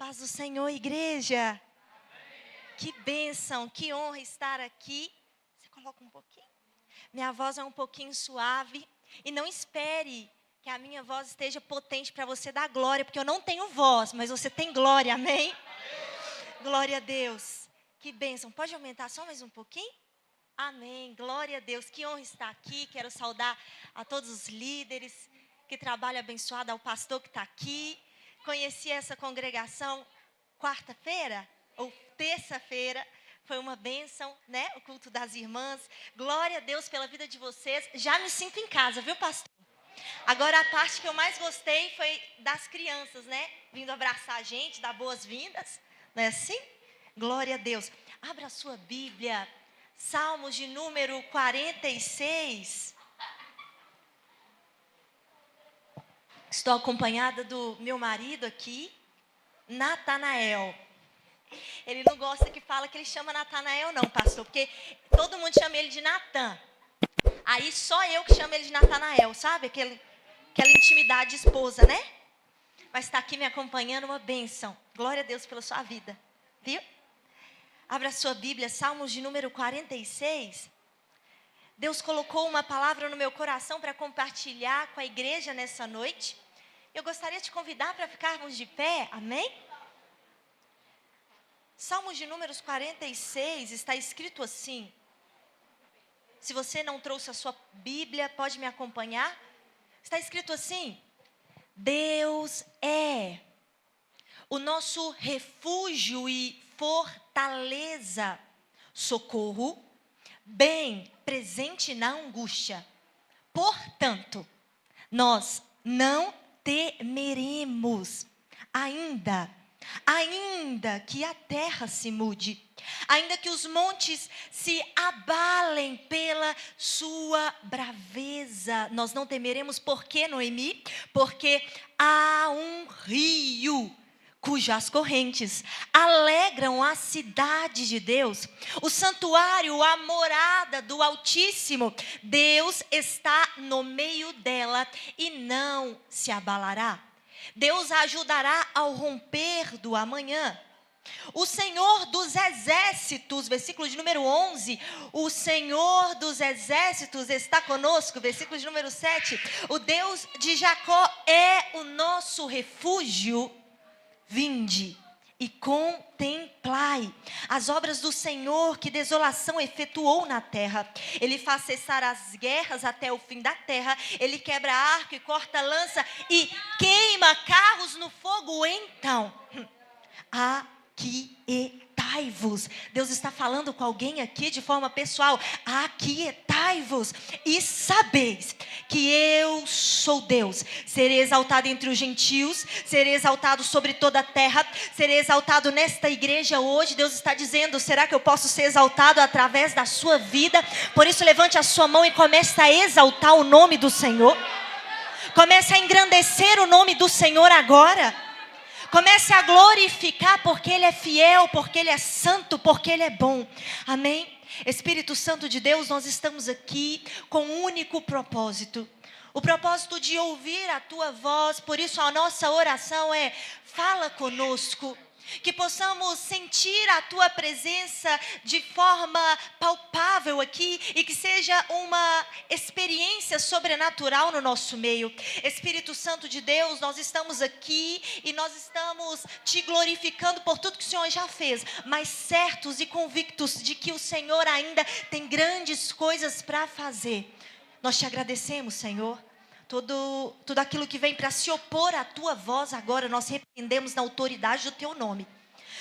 Paz do Senhor, igreja. Que bênção, que honra estar aqui. Você coloca um pouquinho? Minha voz é um pouquinho suave. E não espere que a minha voz esteja potente para você dar glória, porque eu não tenho voz, mas você tem glória, amém? Glória a Deus. Que bênção. Pode aumentar só mais um pouquinho? Amém. Glória a Deus. Que honra estar aqui. Quero saudar a todos os líderes. Que trabalho abençoado ao pastor que está aqui. Conheci essa congregação quarta-feira ou terça-feira. Foi uma bênção, né? O culto das irmãs. Glória a Deus pela vida de vocês. Já me sinto em casa, viu, pastor? Agora, a parte que eu mais gostei foi das crianças, né? Vindo abraçar a gente, dar boas-vindas. Não é assim? Glória a Deus. Abra a sua Bíblia. Salmos de número 46. Estou acompanhada do meu marido aqui, Natanael. Ele não gosta que fala que ele chama Natanael não, pastor, porque todo mundo chama ele de Natan. Aí só eu que chamo ele de Natanael, sabe? Aquela intimidade de esposa, né? Mas está aqui me acompanhando, uma bênção. Glória a Deus pela sua vida, viu? Abra a sua Bíblia, Salmos de número 46. Deus colocou uma palavra no meu coração para compartilhar com a igreja nessa noite. Eu gostaria de te convidar para ficarmos de pé, amém? Salmos de números 46, está escrito assim. Se você não trouxe a sua Bíblia, pode me acompanhar. Está escrito assim: Deus é o nosso refúgio e fortaleza, socorro, bem presente na angústia. Portanto, nós não temeremos, ainda que a terra se mude, ainda que os montes se abalem pela sua braveza. Nós não temeremos, por quê, Noemi? Porque há um rio cujas correntes alegram a cidade de Deus, o santuário, a morada do Altíssimo. Deus está no meio dela e não se abalará. Deus a ajudará ao romper do amanhã. O Senhor dos exércitos, versículo de número 11, o Senhor dos exércitos está conosco, versículo de número 7, o Deus de Jacó é o nosso refúgio. Vinde e contemplai as obras do Senhor, que desolação efetuou na terra. Ele faz cessar as guerras até o fim da terra. Ele quebra arco e corta lança e queima carros no fogo. Então, aquietai-vos. Deus está falando com alguém aqui de forma pessoal. Aquietai-vos e sabeis que eu sou Deus. Serei exaltado entre os gentios, serei exaltado sobre toda a terra, serei exaltado nesta igreja hoje. Deus está dizendo: será que eu posso ser exaltado através da sua vida? Por isso, levante a sua mão e comece a exaltar o nome do Senhor. Comece a engrandecer o nome do Senhor agora. Comece a glorificar, porque Ele é fiel, porque Ele é santo, porque Ele é bom. Amém? Espírito Santo de Deus, nós estamos aqui com um único propósito. O propósito de ouvir a Tua voz. Por isso a nossa oração é: fala conosco. Que possamos sentir a Tua presença de forma palpável aqui e que seja uma experiência sobrenatural no nosso meio. Espírito Santo de Deus, nós estamos aqui e nós estamos Te glorificando por tudo que o Senhor já fez, mas certos e convictos de que o Senhor ainda tem grandes coisas para fazer. Nós Te agradecemos, Senhor. Tudo aquilo que vem para se opor à Tua voz agora, nós repreendemos na autoridade do Teu nome.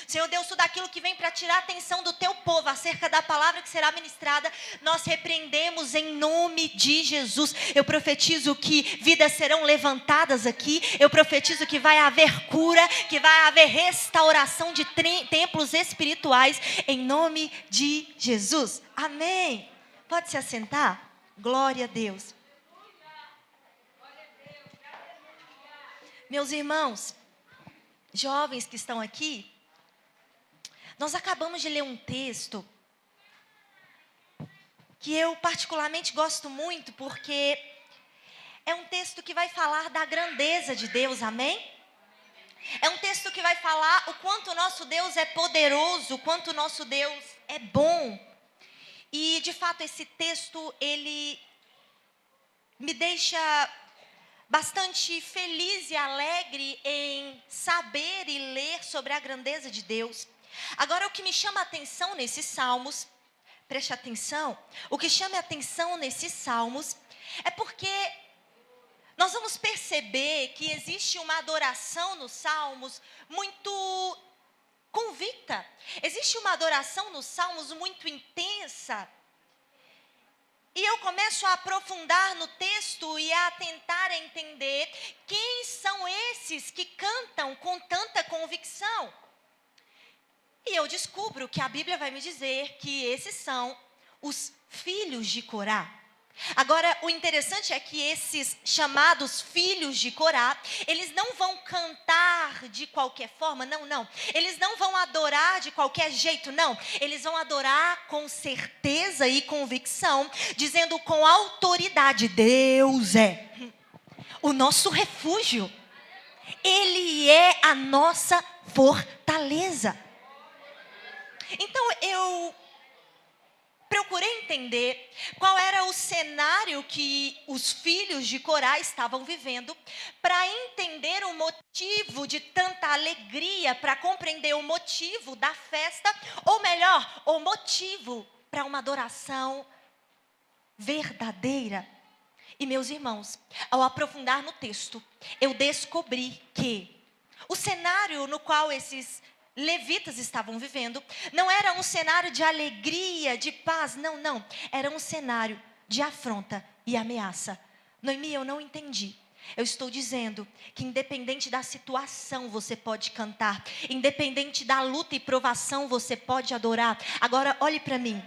Senhor Deus, tudo aquilo que vem para tirar a atenção do Teu povo acerca da palavra que será ministrada, nós repreendemos em nome de Jesus. Eu profetizo que vidas serão levantadas aqui. Eu profetizo que vai haver cura, que vai haver restauração de templos espirituais, em nome de Jesus. Amém. Pode se assentar? Glória a Deus. Meus irmãos, jovens que estão aqui, nós acabamos de ler um texto que eu particularmente gosto muito, porque é um texto que vai falar da grandeza de Deus, amém? É um texto que vai falar o quanto o nosso Deus é poderoso, o quanto o nosso Deus é bom. E, de fato, esse texto, ele me deixa bastante feliz e alegre em saber e ler sobre a grandeza de Deus. Agora, o que me chama a atenção nesses salmos, preste atenção, o que chama a atenção nesses salmos é porque nós vamos perceber que existe uma adoração nos salmos muito convicta. Existe uma adoração nos salmos muito intensa. E eu começo a aprofundar no texto e a tentar entender quem são esses que cantam com tanta convicção. E eu descubro que a Bíblia vai me dizer que esses são os filhos de Corá. Agora, o interessante é que esses chamados filhos de Corá, eles não vão cantar de qualquer forma, não. Eles não vão adorar de qualquer jeito, não. Eles vão adorar com certeza e convicção, dizendo com autoridade: Deus é o nosso refúgio. Ele é a nossa fortaleza. Então, eu procurei entender qual era o cenário que os filhos de Corá estavam vivendo, para entender o motivo de tanta alegria, para compreender o motivo da festa, ou melhor, o motivo para uma adoração verdadeira. E, meus irmãos, ao aprofundar no texto, eu descobri que o cenário no qual esses levitas estavam vivendo não era um cenário de alegria, de paz, não. Era um cenário de afronta e ameaça. Noemi, eu não entendi. Eu estou dizendo que independente da situação você pode cantar, independente da luta e provação você pode adorar. Agora olhe para mim.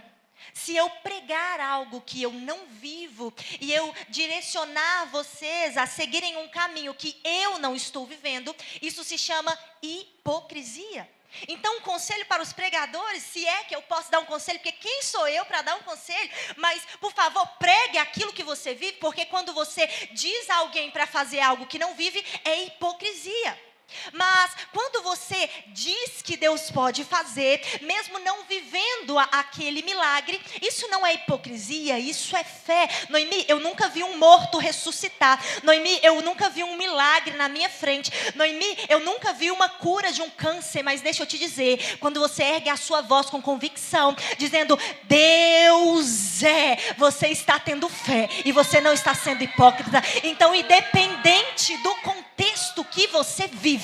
Se eu pregar algo que eu não vivo e eu direcionar vocês a seguirem um caminho que eu não estou vivendo, isso se chama hipocrisia. Então, um conselho para os pregadores, se é que eu posso dar um conselho, porque quem sou eu para dar um conselho? Mas, por favor, pregue aquilo que você vive, porque quando você diz a alguém para fazer algo que não vive, é hipocrisia. Mas quando você diz que Deus pode fazer, mesmo não vivendo aquele milagre, isso não é hipocrisia, isso é fé. Noemi, eu nunca vi um morto ressuscitar. Noemi, eu nunca vi um milagre na minha frente. Noemi, eu nunca vi uma cura de um câncer. Mas deixa eu te dizer, quando você ergue a sua voz com convicção, dizendo Deus é, você está tendo fé e você não está sendo hipócrita. Então, independente do contexto que você vive,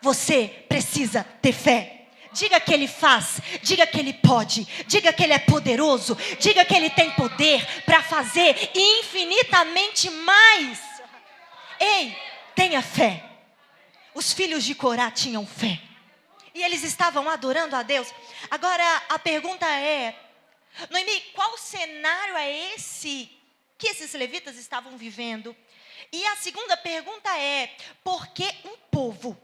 você precisa ter fé. Diga que Ele faz, diga que Ele pode, diga que Ele é poderoso, diga que Ele tem poder para fazer infinitamente mais. Ei, tenha fé. Os filhos de Corá tinham fé e eles estavam adorando a Deus. Agora a pergunta é, Noemi, qual cenário é esse que esses levitas estavam vivendo? E a segunda pergunta é, por que um povo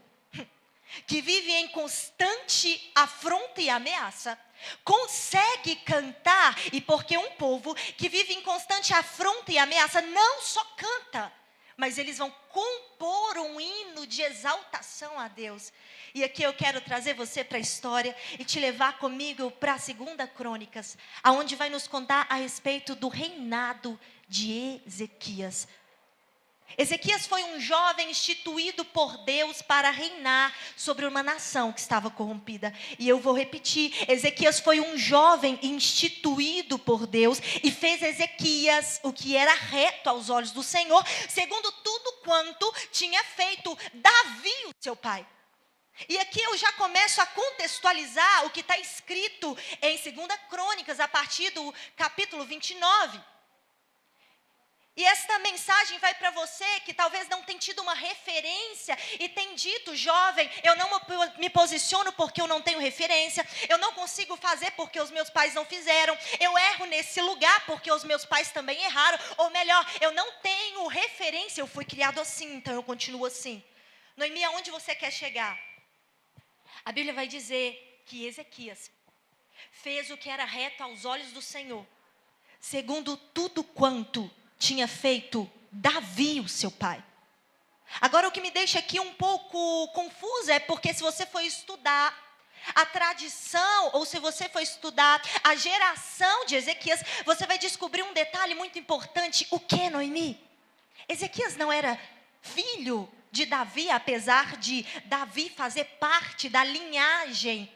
que vive em constante afronta e ameaça consegue cantar? E porque um povo que vive em constante afronta e ameaça não só canta, mas eles vão compor um hino de exaltação a Deus. E aqui eu quero trazer você para a história e te levar comigo para a 2 Crônicas, aonde vai nos contar a respeito do reinado de Ezequias. Ezequias foi um jovem instituído por Deus para reinar sobre uma nação que estava corrompida. E eu vou repetir, Ezequias foi um jovem instituído por Deus e fez Ezequias o que era reto aos olhos do Senhor, segundo tudo quanto tinha feito Davi, o seu pai. E aqui eu já começo a contextualizar o que está escrito em 2 Crônicas, a partir do capítulo 29. E esta mensagem vai para você que talvez não tenha tido uma referência e tem dito, jovem, eu não me posiciono porque eu não tenho referência, eu não consigo fazer porque os meus pais não fizeram, eu erro nesse lugar porque os meus pais também erraram, ou melhor, eu não tenho referência, eu fui criado assim, então eu continuo assim. Noemi, aonde você quer chegar? A Bíblia vai dizer que Ezequias fez o que era reto aos olhos do Senhor, segundo tudo quanto tinha feito Davi, o seu pai. Agora, o que me deixa aqui um pouco confusa é porque se você for estudar a tradição, ou se você for estudar a geração de Ezequias, você vai descobrir um detalhe muito importante. O que, Noemi? Ezequias não era filho de Davi, apesar de Davi fazer parte da linhagem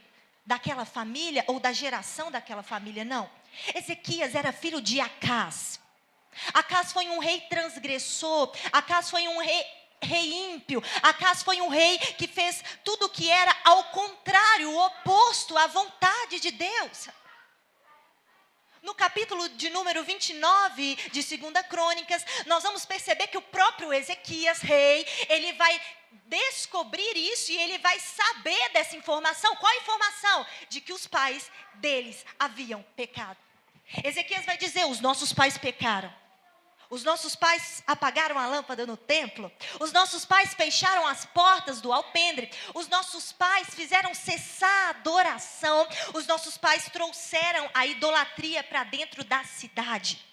daquela família, ou da geração daquela família, não. Ezequias era filho de Acás. Acás foi um rei transgressor, Acás foi um rei ímpio, Acás foi um rei que fez tudo o que era ao contrário, o oposto à vontade de Deus. No capítulo de número 29 de 2 Crônicas, nós vamos perceber que o próprio Ezequias, rei, ele vai descobrir isso e ele vai saber dessa informação. Qual a informação? De que os pais deles haviam pecado. Ezequias vai dizer: os nossos pais pecaram. Os nossos pais apagaram a lâmpada no templo. Os nossos pais fecharam as portas do alpendre. Os nossos pais fizeram cessar a adoração. Os nossos pais trouxeram a idolatria para dentro da cidade.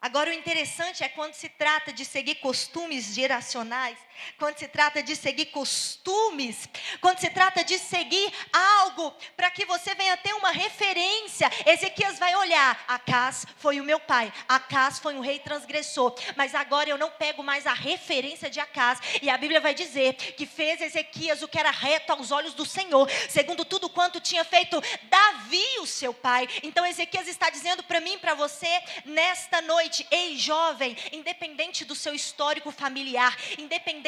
Agora, o interessante é quando se trata de seguir costumes geracionais, quando se trata de seguir costumes, quando se trata de seguir algo para que você venha ter uma referência. Ezequias vai olhar: Acás foi o meu pai, Acás foi um rei transgressor, mas agora eu não pego mais a referência de Acás. E a Bíblia vai dizer que fez Ezequias o que era reto aos olhos do Senhor, segundo tudo quanto tinha feito Davi, o seu pai. Então Ezequias está dizendo para mim e para você nesta noite: ei, jovem, independente do seu histórico familiar, independente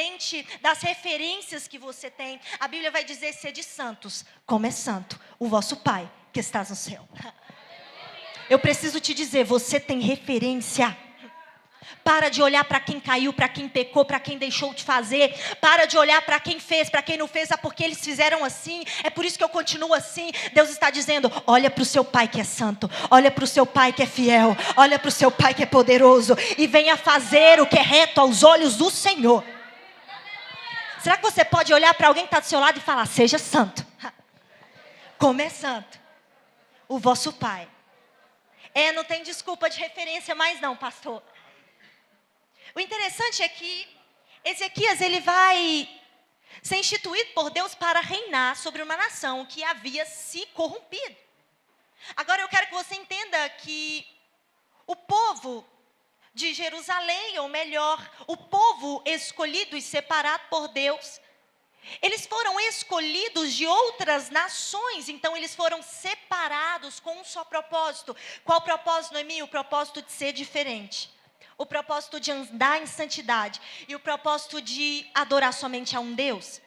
das referências que você tem, a Bíblia vai dizer: sede santos, como é santo o vosso Pai que estás no céu. Eu preciso te dizer, você tem referência. Para de olhar para quem caiu, para quem pecou, para quem deixou de fazer. Para de olhar para quem fez, para quem não fez. É porque eles fizeram assim, é por isso que eu continuo assim. Deus está dizendo: olha para o seu pai que é santo, olha para o seu pai que é fiel, olha para o seu pai que é poderoso, e venha fazer o que é reto aos olhos do Senhor. Será que você pode olhar para alguém que está do seu lado e falar: seja santo, como é santo o vosso pai? Não tem desculpa de referência mais não, pastor. O interessante é que Ezequias, ele vai ser instituído por Deus para reinar sobre uma nação que havia se corrompido. Agora eu quero que você entenda que o povo de Jerusalém, ou melhor, o povo escolhido e separado por Deus, eles foram escolhidos de outras nações, então eles foram separados com um só propósito. Qual propósito, Noemi? O propósito de ser diferente. O propósito de andar em santidade. E o propósito de adorar somente a um Deus.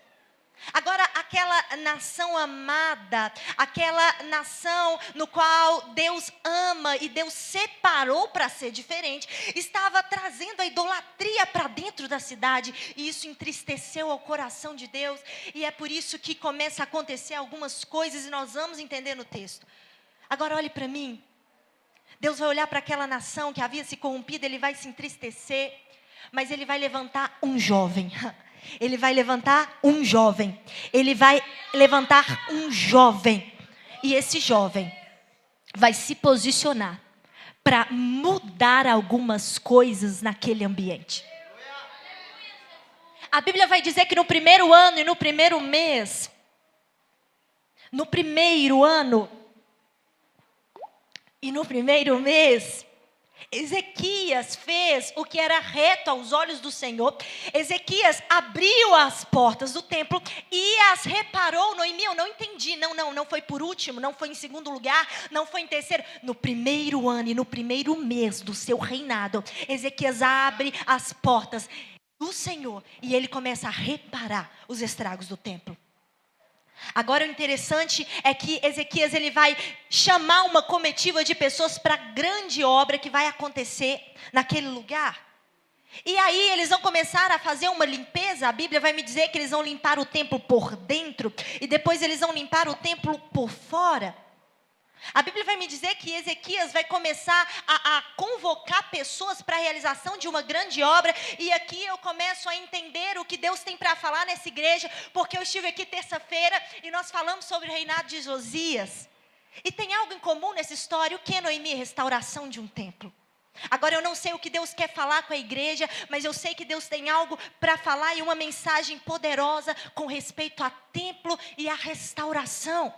Agora, aquela nação amada, aquela nação no qual Deus ama e Deus separou para ser diferente, estava trazendo a idolatria para dentro da cidade, e isso entristeceu ao coração de Deus, e é por isso que começa a acontecer algumas coisas, e nós vamos entender no texto. Agora olhe para mim. Deus vai olhar para aquela nação que havia se corrompido, ele vai se entristecer, mas ele vai levantar um jovem. Ele vai levantar um jovem. Ele vai levantar um jovem. E esse jovem vai se posicionar para mudar algumas coisas naquele ambiente. A Bíblia vai dizer que no primeiro ano e no primeiro mês, no primeiro ano e no primeiro mês, Ezequias fez o que era reto aos olhos do Senhor. Ezequias abriu as portas do templo e as reparou. Noemi, eu não entendi. Não foi por último, não foi em segundo lugar, não foi em terceiro. No primeiro ano e no primeiro mês do seu reinado, Ezequias abre as portas do Senhor e ele começa a reparar os estragos do templo. Agora o interessante é que Ezequias, ele vai chamar uma comitiva de pessoas para a grande obra que vai acontecer naquele lugar. E aí eles vão começar a fazer uma limpeza. A Bíblia vai me dizer que eles vão limpar o templo por dentro e depois eles vão limpar o templo por fora. A Bíblia vai me dizer que Ezequias vai começar a convocar pessoas para a realização de uma grande obra. E aqui eu começo a entender o que Deus tem para falar nessa igreja, porque eu estive aqui terça-feira e nós falamos sobre o reinado de Josias. E tem algo em comum nessa história. O que, Noemi? Restauração de um templo. Agora eu não sei o que Deus quer falar com a igreja, mas eu sei que Deus tem algo para falar e uma mensagem poderosa com respeito a templo e a restauração.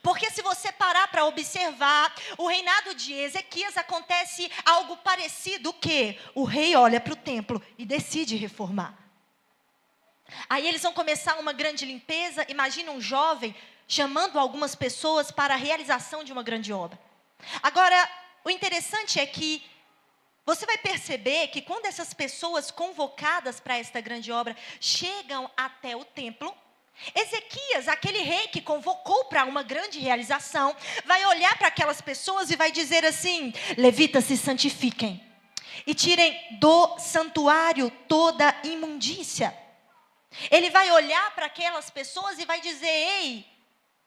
Porque se você parar para observar, o reinado de Ezequias acontece algo parecido, que o rei olha para o templo e decide reformar. Aí eles vão começar uma grande limpeza. Imagina um jovem chamando algumas pessoas para a realização de uma grande obra. Agora, o interessante é que você vai perceber que quando essas pessoas convocadas para esta grande obra chegam até o templo, Ezequias, aquele rei que convocou para uma grande realização, vai olhar para aquelas pessoas e vai dizer assim: levitas, se santifiquem e tirem do santuário toda imundícia. Ele vai olhar para aquelas pessoas e vai dizer: ei,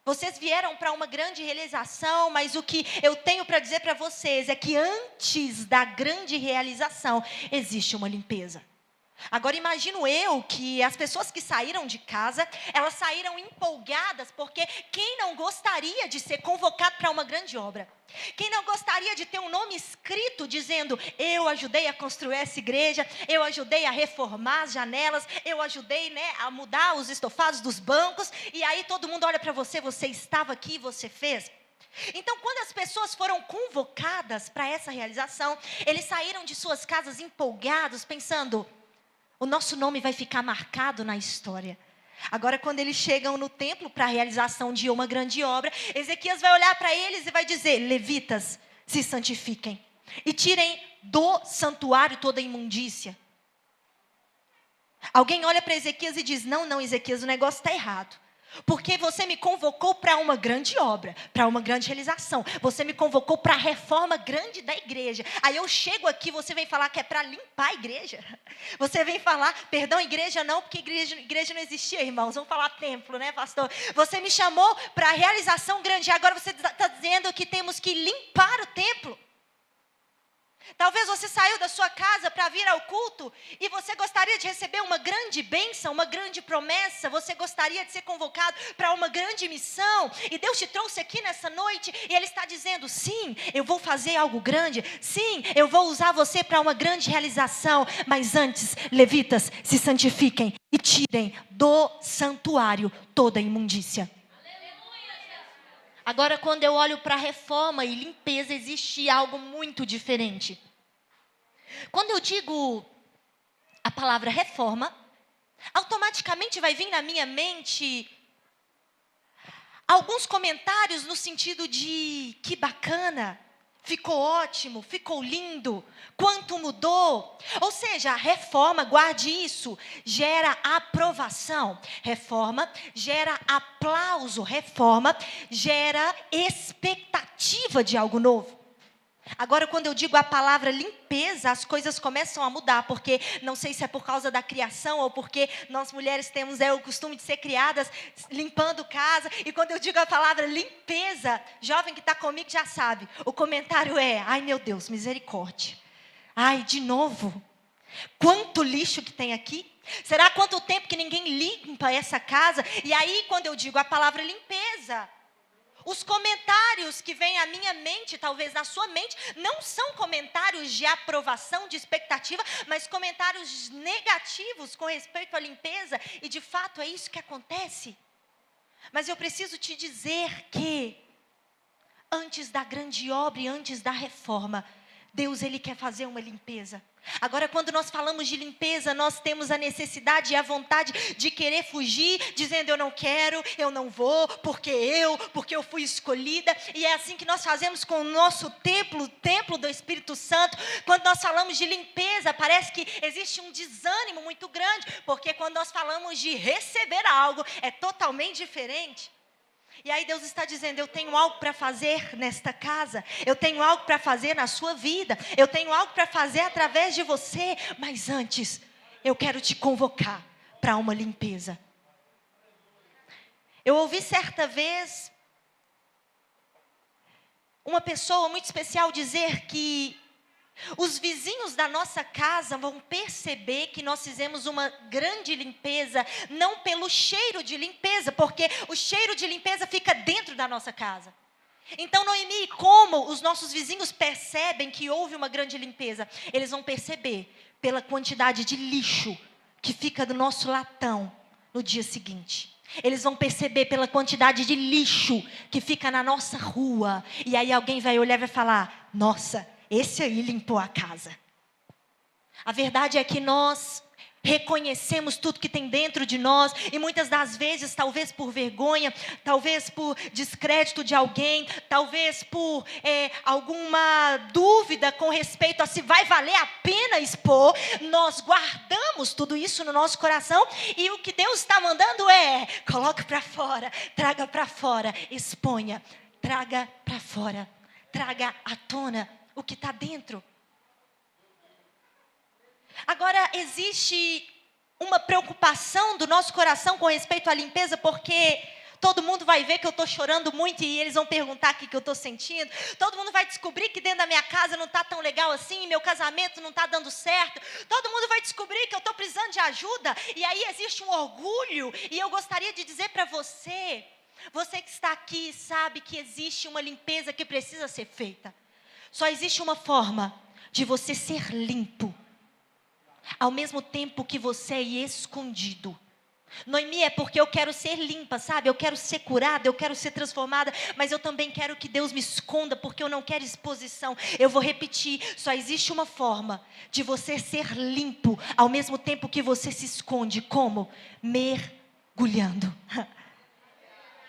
vocês vieram para uma grande realização, mas o que eu tenho para dizer para vocês é que antes da grande realização existe uma limpeza. Agora imagino eu que as pessoas que saíram de casa, elas saíram empolgadas, porque quem não gostaria de ser convocado para uma grande obra? Quem não gostaria de ter um nome escrito dizendo: eu ajudei a construir essa igreja, eu ajudei a reformar as janelas, eu ajudei, a mudar os estofados dos bancos, e aí todo mundo olha para você, você estava aqui, você fez. Então, quando as pessoas foram convocadas para essa realização, eles saíram de suas casas empolgados, pensando: o nosso nome vai ficar marcado na história. Agora, quando eles chegam no templo para a realização de uma grande obra, Ezequias vai olhar para eles e vai dizer: levitas, se santifiquem e tirem do santuário toda a imundícia. Alguém olha para Ezequias e diz: não, Ezequias, o negócio está errado. Porque você me convocou para uma grande obra, para uma grande realização. Você me convocou para a reforma grande da igreja. Aí eu chego aqui, você vem falar que é para limpar a igreja. Você vem falar, perdão, igreja não, porque igreja não existia, irmãos. Vamos falar templo, né, pastor? Você me chamou para a realização grande. Agora você está dizendo que temos que limpar o templo. Talvez você saiu da sua casa para vir ao culto e você gostaria de receber uma grande bênção, uma grande promessa. Você gostaria de ser convocado para uma grande missão. E Deus te trouxe aqui nessa noite e Ele está dizendo: sim, eu vou fazer algo grande. Sim, eu vou usar você para uma grande realização. Mas antes, levitas, se santifiquem e tirem do santuário toda a imundícia. Agora, quando eu olho para a reforma e limpeza, existe algo muito diferente. Quando eu digo a palavra reforma, automaticamente vai vir na minha mente alguns comentários no sentido de: que bacana, ficou ótimo, ficou lindo, quanto mudou. Ou seja, a reforma, guarde isso, gera aprovação. Reforma gera aplauso. Reforma gera expectativa de algo novo. Agora, quando eu digo a palavra limpeza, as coisas começam a mudar, porque não sei se é por causa da criação ou porque nós mulheres temos o costume de ser criadas limpando casa. E quando eu digo a palavra limpeza, jovem que está comigo já sabe, o comentário é: ai meu Deus, misericórdia. Ai, de novo? Quanto lixo que tem aqui? Será quanto tempo que ninguém limpa essa casa? E aí, quando eu digo a palavra limpeza, os comentários que vêm à minha mente, talvez na sua mente, não são comentários de aprovação, de expectativa, mas comentários negativos com respeito à limpeza. E de fato é isso que acontece. Mas eu preciso te dizer que antes da grande obra e antes da reforma, Deus, Ele quer fazer uma limpeza. Agora, quando nós falamos de limpeza, nós temos a necessidade e a vontade de querer fugir, dizendo: eu não quero, eu não vou, porque eu fui escolhida. E é assim que nós fazemos com o nosso templo, o templo do Espírito Santo. Quando nós falamos de limpeza, parece que existe um desânimo muito grande, porque quando nós falamos de receber algo, é totalmente diferente. E aí Deus está dizendo: eu tenho algo para fazer nesta casa, eu tenho algo para fazer na sua vida, eu tenho algo para fazer através de você, mas antes, eu quero te convocar para uma limpeza. Eu ouvi certa vez uma pessoa muito especial dizer que os vizinhos da nossa casa vão perceber que nós fizemos uma grande limpeza, não pelo cheiro de limpeza, porque o cheiro de limpeza fica dentro da nossa casa. Então, Noemi, como os nossos vizinhos percebem que houve uma grande limpeza? Eles vão perceber pela quantidade de lixo que fica do nosso latão no dia seguinte. Eles vão perceber pela quantidade de lixo que fica na nossa rua. E aí alguém vai olhar e vai falar: nossa, esse aí limpou a casa. A verdade é que nós reconhecemos tudo que tem dentro de nós, e muitas das vezes, talvez por vergonha, talvez por descrédito de alguém, talvez por alguma dúvida com respeito a se vai valer a pena expor, nós guardamos tudo isso no nosso coração, e o que Deus está mandando é: coloque para fora, traga para fora, exponha, traga para fora, traga à tona o que está dentro. Agora, existe uma preocupação do nosso coração com respeito à limpeza, porque todo mundo vai ver que eu estou chorando muito e eles vão perguntar o que eu estou sentindo. Todo mundo vai descobrir que dentro da minha casa não está tão legal assim, meu casamento não está dando certo. Todo mundo vai descobrir que eu estou precisando de ajuda. E aí existe um orgulho, e eu gostaria de dizer para você, você que está aqui sabe que existe uma limpeza que precisa ser feita. Só existe uma forma de você ser limpo, ao mesmo tempo que você é escondido. Noemi, é porque eu quero ser limpa, sabe? Eu quero ser curada, eu quero ser transformada, mas eu também quero que Deus me esconda, porque eu não quero exposição. Eu vou repetir, só existe uma forma de você ser limpo, ao mesmo tempo que você se esconde. Como? Mergulhando.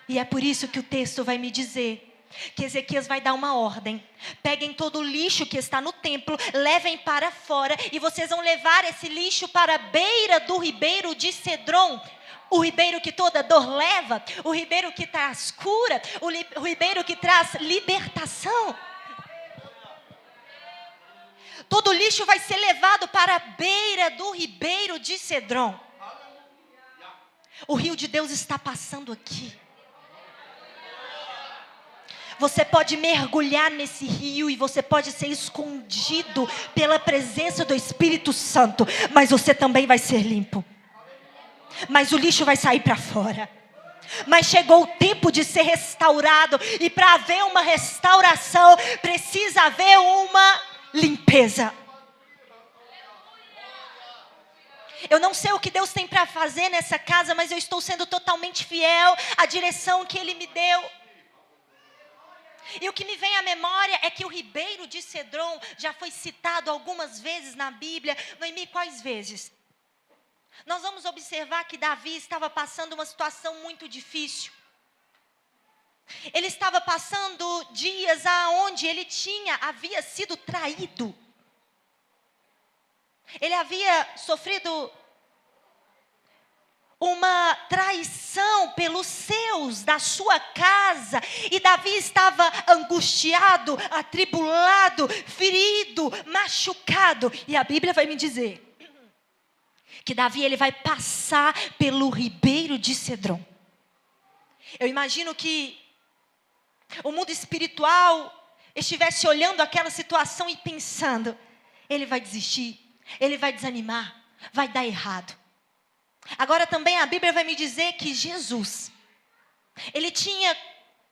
E é por isso que o texto vai me dizer que Ezequias vai dar uma ordem: peguem todo o lixo que está no templo, levem para fora, e vocês vão levar esse lixo para a beira do ribeiro de Cedron. O ribeiro que toda dor leva, o ribeiro que traz cura, o ribeiro que traz libertação. Todo o lixo vai ser levado para a beira do ribeiro de Cedron. O rio de Deus está passando aqui. Você pode mergulhar nesse rio e você pode ser escondido pela presença do Espírito Santo, mas você também vai ser limpo. Mas o lixo vai sair para fora. Mas chegou o tempo de ser restaurado, e para haver uma restauração precisa haver uma limpeza. Eu não sei o que Deus tem para fazer nessa casa, mas eu estou sendo totalmente fiel à direção que Ele me deu. E o que me vem à memória é que o ribeiro de Cedron já foi citado algumas vezes na Bíblia. Noemi, quais vezes? Nós vamos observar que Davi estava passando uma situação muito difícil. Ele estava passando dias aonde ele havia sido traído. Ele havia sofrido uma traição pelos seus, da sua casa, e Davi estava angustiado, atribulado, ferido, machucado, e a Bíblia vai me dizer que Davi, ele vai passar pelo ribeiro de Cedron. Eu imagino que o mundo espiritual estivesse olhando aquela situação e pensando: ele vai desistir, ele vai desanimar, vai dar errado. Agora também a Bíblia vai me dizer que Jesus, ele tinha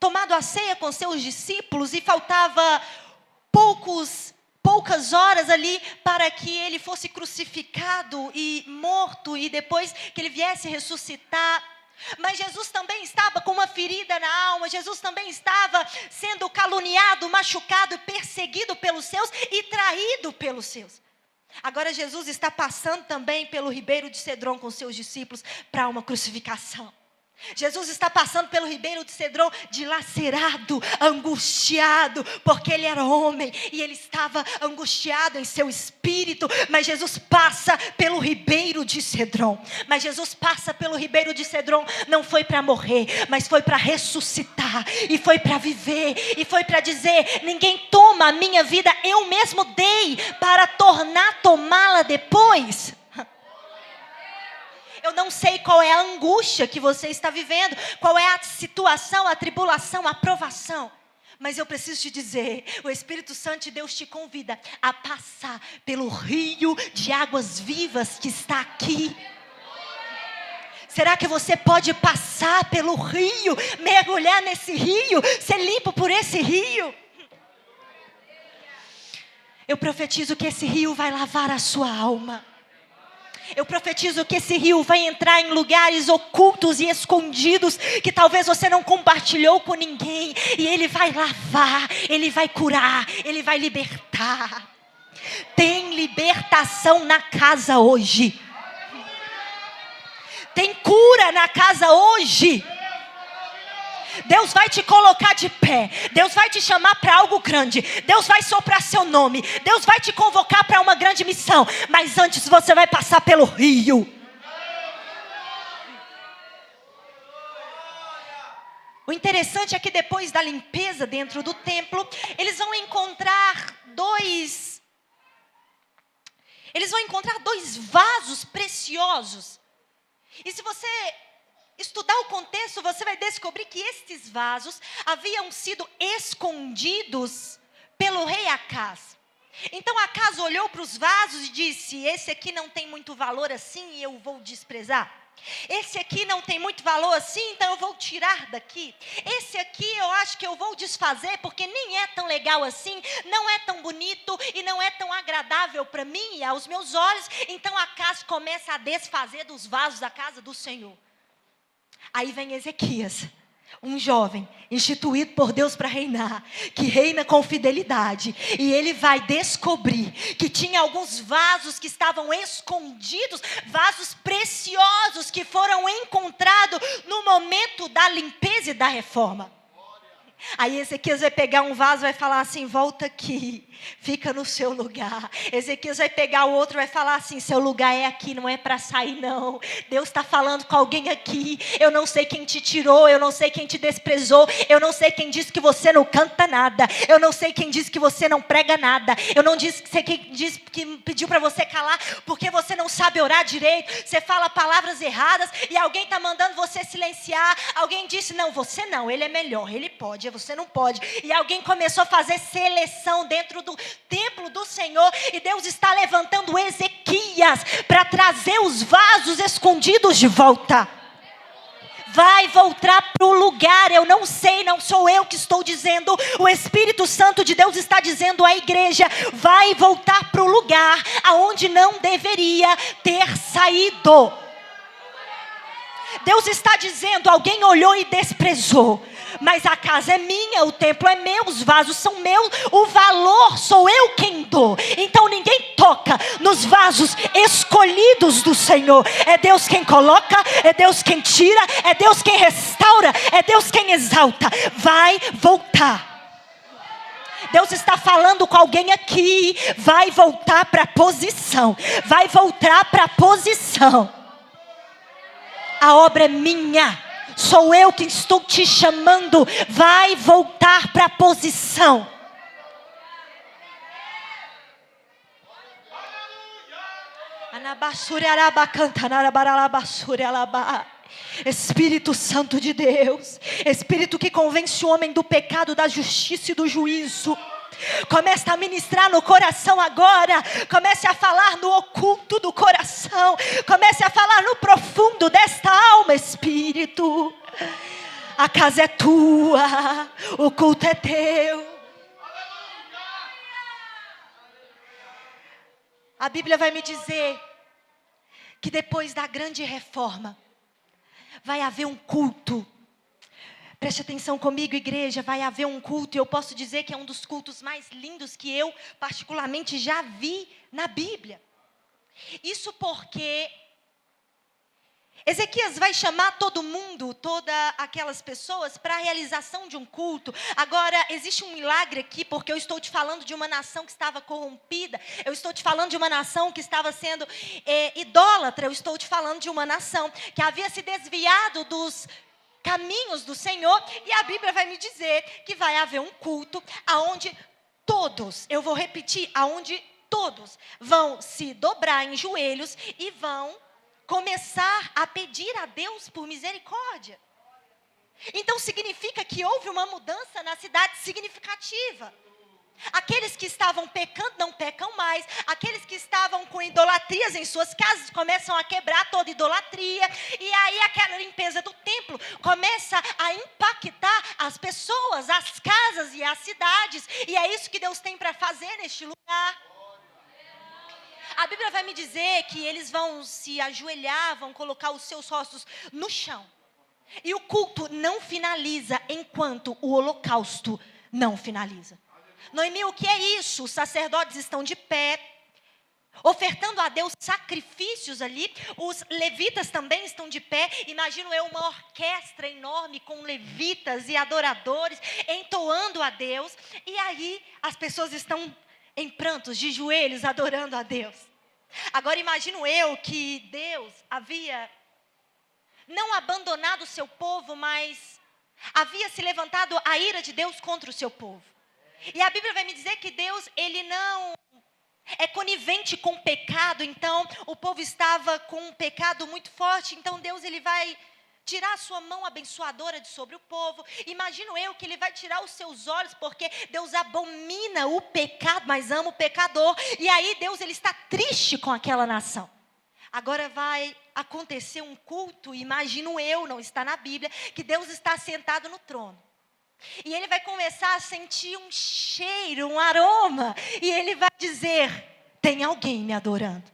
tomado a ceia com seus discípulos e faltava poucas horas ali para que ele fosse crucificado e morto, e depois que ele viesse ressuscitar. Mas Jesus também estava com uma ferida na alma, Jesus também estava sendo caluniado, machucado, perseguido pelos seus e traído pelos seus. Agora Jesus está passando também pelo ribeiro de Cedron com seus discípulos para uma crucificação. Jesus está passando pelo ribeiro de Cedron dilacerado, angustiado, porque ele era homem e ele estava angustiado em seu espírito. Mas Jesus passa pelo ribeiro de Cedron. Mas Jesus passa pelo ribeiro de Cedron não foi para morrer, mas foi para ressuscitar, e foi para viver, e foi para dizer: ninguém toma a minha vida, eu mesmo dei para tomá-la depois. Eu não sei qual é a angústia que você está vivendo, qual é a situação, a tribulação, a provação. Mas eu preciso te dizer, o Espírito Santo de Deus te convida a passar pelo rio de águas vivas que está aqui. Será que você pode passar pelo rio, mergulhar nesse rio, ser limpo por esse rio? Eu profetizo que esse rio vai lavar a sua alma. Eu profetizo que esse rio vai entrar em lugares ocultos e escondidos, que talvez você não compartilhou com ninguém. E ele vai lavar, ele vai curar, ele vai libertar. Tem libertação na casa hoje. Tem cura na casa hoje. Deus vai te colocar de pé. Deus vai te chamar para algo grande. Deus vai soprar seu nome. Deus vai te convocar para uma grande missão. Mas antes você vai passar pelo rio. O interessante é que depois da limpeza dentro do templo, eles vão encontrar dois vasos preciosos. E se você estudar o contexto, você vai descobrir que estes vasos haviam sido escondidos pelo rei Acaz. Então Acaz olhou para os vasos e disse: esse aqui não tem muito valor assim e eu vou desprezar. Esse aqui não tem muito valor assim, então eu vou tirar daqui. Esse aqui eu acho que eu vou desfazer, porque nem é tão legal assim, não é tão bonito e não é tão agradável para mim e aos meus olhos. Então Acaz começa a desfazer dos vasos da casa do Senhor. Aí vem Ezequias, um jovem instituído por Deus para reinar, que reina com fidelidade, e ele vai descobrir que tinha alguns vasos que estavam escondidos, vasos preciosos que foram encontrados no momento da limpeza e da reforma. Aí Ezequias vai pegar um vaso e vai falar assim: volta aqui, fica no seu lugar. Ezequias vai pegar o outro e vai falar assim: seu lugar é aqui, não é para sair não. Deus está falando com alguém aqui. Eu não sei quem te tirou, eu não sei quem te desprezou, eu não sei quem disse que você não canta nada, eu não sei quem disse que você não prega nada, eu não sei quem disse que pediu para você calar, porque você não sabe orar direito, você fala palavras erradas e alguém está mandando você silenciar. Alguém disse: não, você não, ele é melhor, ele pode, você não pode. E alguém começou a fazer seleção dentro do templo do Senhor, e Deus está levantando Ezequias para trazer os vasos escondidos de volta. Vai voltar para o lugar. Eu não sei, não sou eu que estou dizendo, o Espírito Santo de Deus está dizendo à igreja: vai voltar para o lugar aonde não deveria ter saído. Deus está dizendo: alguém olhou e desprezou, mas a casa é minha, o templo é meu, os vasos são meus, o valor sou eu quem dou. Então ninguém toca nos vasos escolhidos do Senhor. É Deus quem coloca, é Deus quem tira, é Deus quem restaura, é Deus quem exalta. Vai voltar. Deus está falando com alguém aqui: vai voltar para a posição, vai voltar para a posição. A obra é minha, sou eu que estou te chamando. Vai voltar para a posição. Espírito Santo de Deus, Espírito que convence o homem do pecado, da justiça e do juízo, comece a ministrar no coração agora. Comece a falar no oculto do coração. Comece a falar no profundo desta alma, Espírito. A casa é tua, o culto é teu. A Bíblia vai me dizer que depois da grande reforma vai haver um culto. Preste atenção comigo, igreja, vai haver um culto, e eu posso dizer que é um dos cultos mais lindos que eu particularmente já vi na Bíblia. Isso porque Ezequias vai chamar todo mundo, todas aquelas pessoas, para a realização de um culto. Agora, existe um milagre aqui, porque eu estou te falando de uma nação que estava corrompida. Eu estou te falando de uma nação que estava sendo idólatra. Eu estou te falando de uma nação que havia se desviado dos caminhos do Senhor. E a Bíblia vai me dizer que vai haver um culto aonde todos, eu vou repetir, aonde todos vão se dobrar em joelhos e vão começar a pedir a Deus por misericórdia. Então significa que houve uma mudança na cidade significativa. Aqueles que estavam pecando não pecam mais. Aqueles que estavam com idolatrias em suas casas começam a quebrar toda idolatria. E aí aquela limpeza do templo começa a impactar as pessoas, as casas e as cidades. E é isso que Deus tem para fazer neste lugar. A Bíblia vai me dizer que eles vão se ajoelhar, vão colocar os seus rostos no chão. E o culto não finaliza enquanto o holocausto não finaliza. Noemi, o que é isso? Os sacerdotes estão de pé, ofertando a Deus sacrifícios ali. Os levitas também estão de pé. Imagino eu uma orquestra enorme com levitas e adoradores entoando a Deus. E aí as pessoas estão em prantos, de joelhos, adorando a Deus. Agora imagino eu que Deus havia não abandonado o seu povo, mas havia se levantado a ira de Deus contra o seu povo. E a Bíblia vai me dizer que Deus, ele não é conivente com o pecado. Então o povo estava com um pecado muito forte. Então Deus, ele vai tirar a sua mão abençoadora de sobre o povo. Imagino eu que ele vai tirar os seus olhos, porque Deus abomina o pecado, mas ama o pecador. E aí Deus, ele está triste com aquela nação. Agora vai acontecer um culto, imagino eu, não está na Bíblia, que Deus está sentado no trono. E ele vai começar a sentir um cheiro, um aroma. E ele vai dizer: tem alguém me adorando.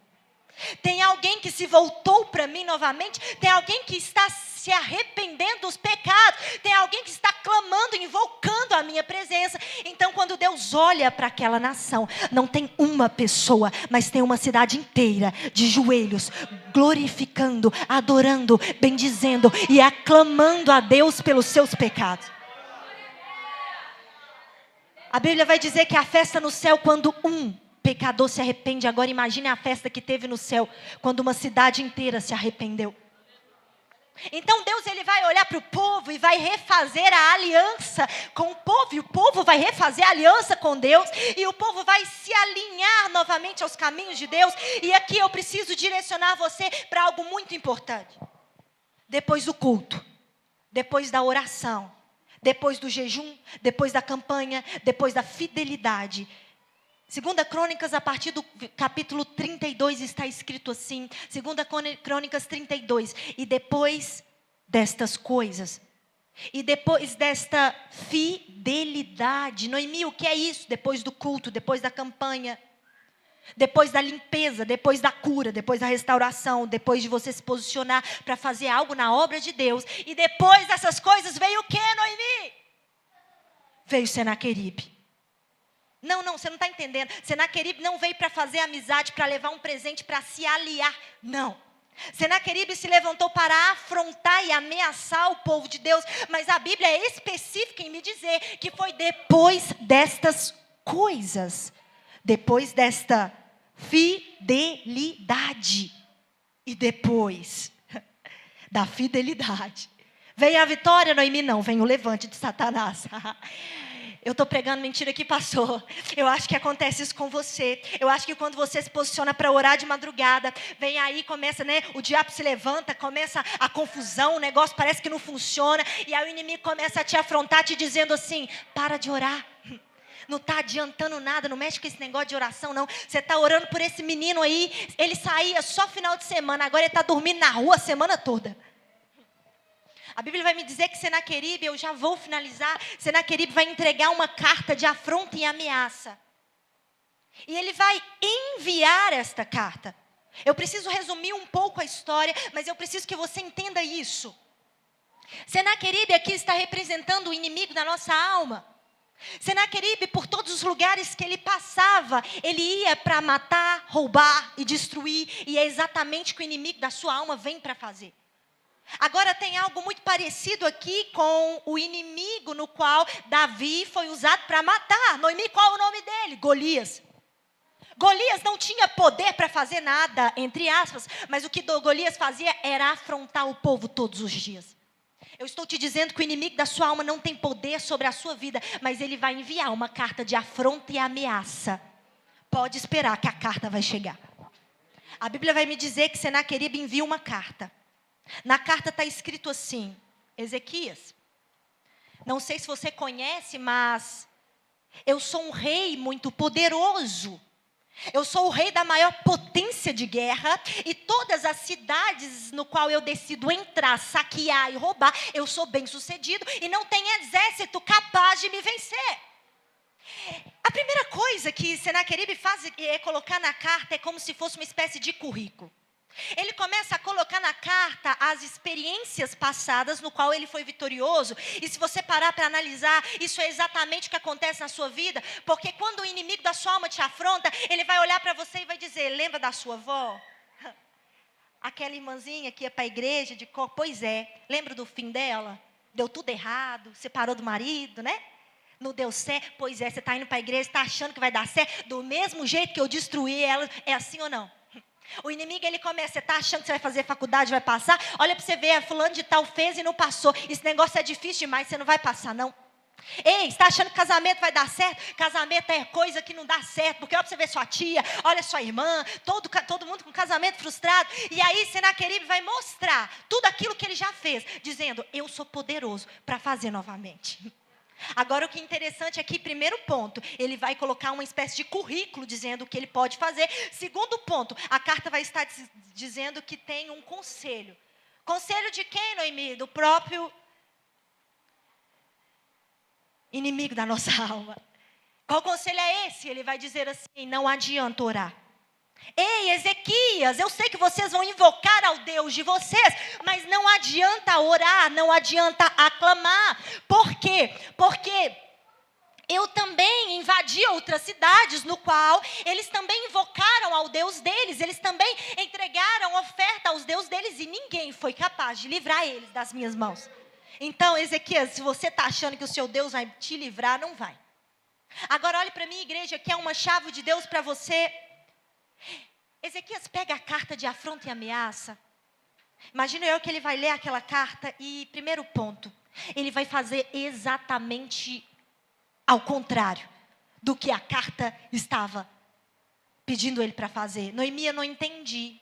Tem alguém que se voltou para mim novamente. Tem alguém que está se arrependendo dos pecados. Tem alguém que está clamando, invocando a minha presença. Então quando Deus olha para aquela nação, não tem uma pessoa, mas tem uma cidade inteira de joelhos, glorificando, adorando, bendizendo e aclamando a Deus pelos seus pecados. A Bíblia vai dizer que a festa no céu, quando um pecador se arrepende. Agora imagine a festa que teve no céu, quando uma cidade inteira se arrependeu. Então Deus, ele vai olhar para o povo e vai refazer a aliança com o povo. E o povo vai refazer a aliança com Deus. E o povo vai se alinhar novamente aos caminhos de Deus. E aqui eu preciso direcionar você para algo muito importante. Depois do culto, depois da oração, depois do jejum, depois da campanha, depois da fidelidade. 2 Crônicas, a partir do capítulo 32, está escrito assim. 2 Crônicas 32. E depois destas coisas, e depois desta fidelidade. Noemi, o que é isso? Depois do culto, depois da campanha, depois da limpeza, depois da cura, depois da restauração, depois de você se posicionar para fazer algo na obra de Deus. E depois dessas coisas veio o que, Noemi? Veio Senaqueribe. Não, você não está entendendo. Senaqueribe não veio para fazer amizade, para levar um presente, para se aliar. Não. Senaqueribe se levantou para afrontar e ameaçar o povo de Deus. Mas a Bíblia é específica em me dizer que foi depois destas coisas. Depois desta fidelidade. E depois da fidelidade. Veio a vitória, Noemi? Não, vem o levante de Satanás. Eu estou pregando mentira que passou. Eu acho que acontece isso com você. Eu acho que quando você se posiciona para orar de madrugada, vem aí, começa, o diabo se levanta, começa a confusão, o negócio parece que não funciona. E aí o inimigo começa a te afrontar, te dizendo assim: para de orar. Não está adiantando nada, não mexe com esse negócio de oração não. Você está orando por esse menino aí, ele saía só final de semana, agora ele está dormindo na rua a semana toda. A Bíblia vai me dizer que Senaqueribe, eu já vou finalizar, Senaqueribe vai entregar uma carta de afronta e ameaça. E ele vai enviar esta carta. Eu preciso resumir um pouco a história, mas eu preciso que você entenda isso. Senaqueribe aqui está representando o inimigo da nossa alma. Senaqueribe, por todos os lugares que ele passava, ele ia para matar, roubar e destruir. E é exatamente o que o inimigo da sua alma vem para fazer. Agora tem algo muito parecido aqui com o inimigo no qual Davi foi usado para matar. Noemi, qual é o nome dele? Golias. Golias não tinha poder para fazer nada, entre aspas, mas o que Golias fazia era afrontar o povo todos os dias. Eu estou te dizendo que o inimigo da sua alma não tem poder sobre a sua vida, mas ele vai enviar uma carta de afronta e ameaça. Pode esperar que a carta vai chegar. A Bíblia vai me dizer que Senaqueribe envia uma carta. Na carta está escrito assim: Ezequias, não sei se você conhece, mas Eu sou um rei muito poderoso. Eu sou o rei da maior potência de guerra. E todas as cidades no qual eu decido entrar, saquear e roubar, eu sou bem sucedido. E não tem exército capaz de me vencer. A primeira coisa que Senaqueribe faz é colocar na carta, é como se fosse uma espécie de currículo. Ele começa a colocar na carta as experiências passadas no qual ele foi vitorioso. E se você parar para analisar, isso é exatamente o que acontece na sua vida. Porque quando o inimigo da sua alma te afronta, ele vai olhar para você e vai dizer: lembra da sua avó? Aquela irmãzinha que ia para a igreja de cor? Pois é, lembra do fim dela? Deu tudo errado, separou do marido, né? Não deu certo? Pois é, você está indo para a igreja, está achando que vai dar certo? Do mesmo jeito que eu destruí ela, é assim ou não? O inimigo, ele começa, você está achando que você vai fazer faculdade, vai passar? Olha para você ver, fulano de tal fez e não passou. Esse negócio é difícil demais, você não vai passar não. Ei, está achando que casamento vai dar certo? Casamento é coisa que não dá certo. Porque olha para você ver sua tia, olha sua irmã, todo mundo com casamento frustrado. E aí Senaqueribe vai mostrar tudo aquilo que ele já fez, dizendo: eu sou poderoso para fazer novamente. Agora o que é interessante aqui, primeiro ponto, ele vai colocar uma espécie de currículo dizendo o que ele pode fazer. Segundo ponto, a carta vai estar dizendo que tem um conselho. Conselho de quem, Noemi? Do próprio inimigo da nossa alma. Qual conselho é esse? Ele vai dizer assim: não adianta orar. Ei, Ezequias, eu sei que vocês vão invocar ao Deus de vocês, mas não adianta orar, não adianta aclamar. Por quê? Porque eu também invadi outras cidades, no qual eles também invocaram ao Deus deles, eles também entregaram oferta aos deuses deles, e ninguém foi capaz de livrar eles das minhas mãos. Então, Ezequias, se você está achando que o seu Deus vai te livrar, não vai. Agora olhe para mim, igreja, que é uma chave de Deus para você. Ezequias pega a carta de afronta e ameaça. Imagino eu que ele vai ler aquela carta e, primeiro ponto, ele vai fazer exatamente ao contrário do que a carta estava pedindo ele para fazer. Noemi, eu não entendi.